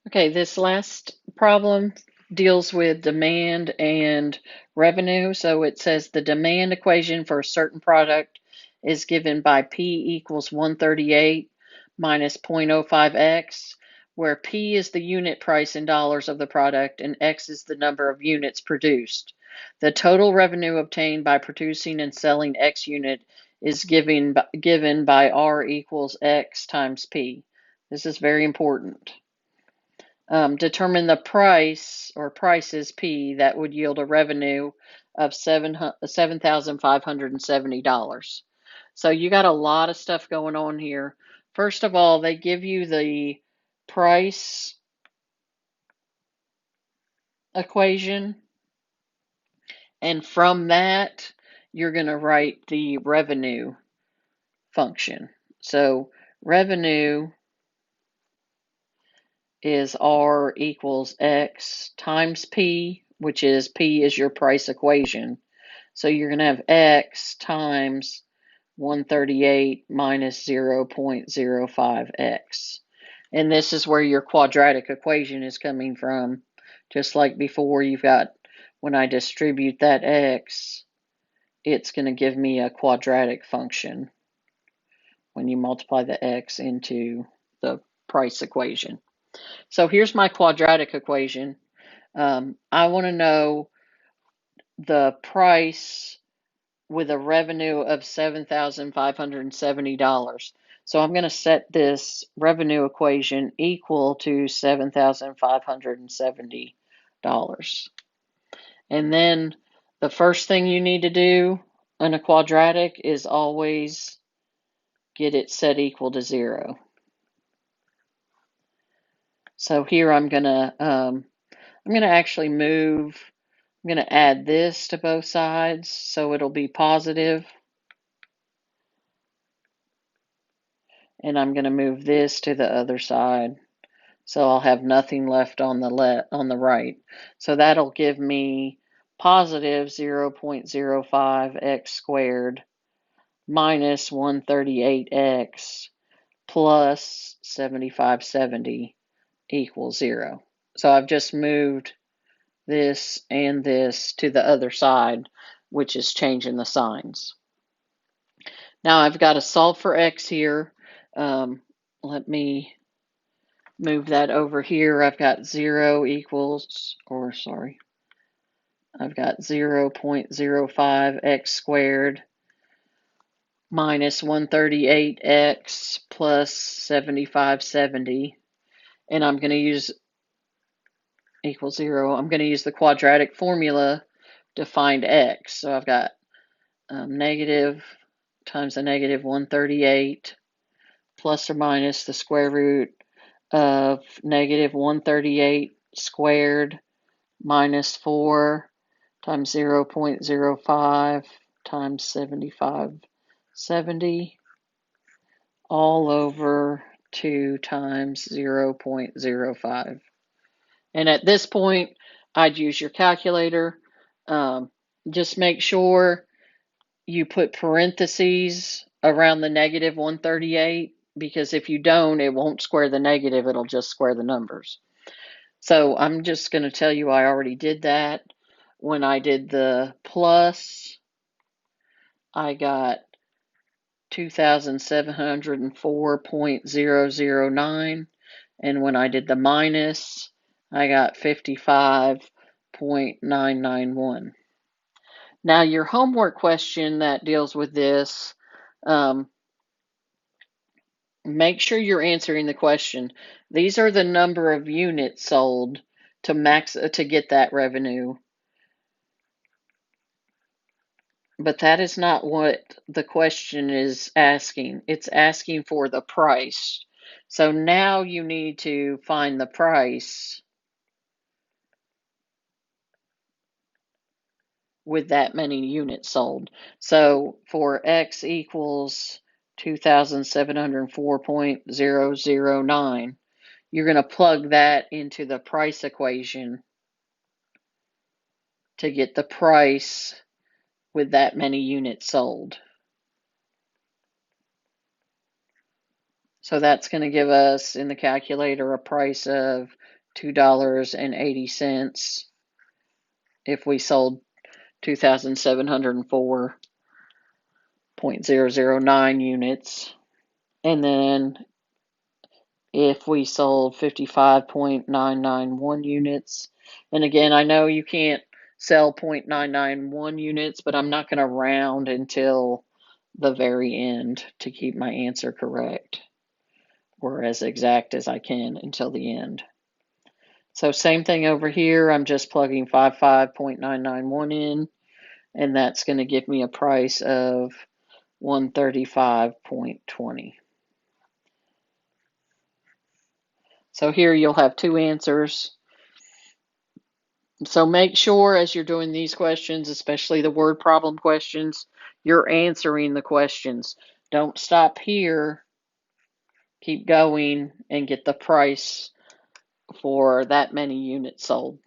Okay, this last problem deals with demand and revenue. So it says the demand equation for a certain product is given by P equals 138 minus 0.05x, where P is the unit price in dollars of the product and X is the number of units produced. The total revenue obtained by producing and selling X unit is given by R equals X times P. This is very important. Determine the price or prices P that would yield a revenue of $7,570. So you got a lot of stuff going on here. First of all, they give you the price equation, and from that, you're going to write the revenue function. So revenue is R equals X times P, which is P is your price equation. So you're going to have X times 138 minus 0.05X. And this is where your quadratic equation is coming from. Just like before, you've got, when I distribute that X, it's going to give me a quadratic function when you multiply the X into the price equation. So here's my quadratic equation. I want to know the price with a revenue of $7,570. So I'm going to set this revenue equation equal to $7,570. And then the first thing you need to do in a quadratic is always get it set equal to 0. So here I'm gonna actually move. I'm gonna add this to both sides so it'll be positive, and I'm gonna move this to the other side, so I'll have nothing left on the right. So that'll give me positive 0.05x squared minus 138x plus 7570 equals 0. So I've just moved this and this to the other side, which is changing the signs. Now I've got to solve for x here. Let me move that over here. I've got 0 equals, or sorry, I've got 0.05x squared minus 138x plus 7570. And I'm going to use equals 0. I'm going to use the quadratic formula to find x. So I've got negative times a negative 138 plus or minus the square root of negative 138 squared minus 4 times 0.05 times 7570 all over 2 times 0.05. And at this point, I'd use your calculator. Just make sure you put parentheses around the negative 138, because if you don't, it won't square the negative, it'll just square the numbers. So I'm just going to tell you I already did that. When I did the plus, I got 2,704.009. And when I did the minus, I got 55.991. Now, your homework question that deals with this, make sure you're answering the question. These are the number of units sold to get that revenue. But that is not what the question is asking. It's asking for the price. So now you need to find the price with that many units sold. So for X equals 2,704.009, you're going to plug that into the price equation to get the price with that many units sold. So that's going to give us in the calculator a price of $2.80 if we sold 2,704.009 units. And then if we sold 55.991 units, and again, I know you can't sell 0.991 units, but I'm not going to round until the very end to keep my answer correct, or as exact as I can until the end. So same thing over here, I'm just plugging 55.991 in, and that's going to give me a price of 135.20. So here you'll have two answers. So make sure as you're doing these questions, especially the word problem questions, you're answering the questions. Don't stop here. Keep going and get the price for that many units sold.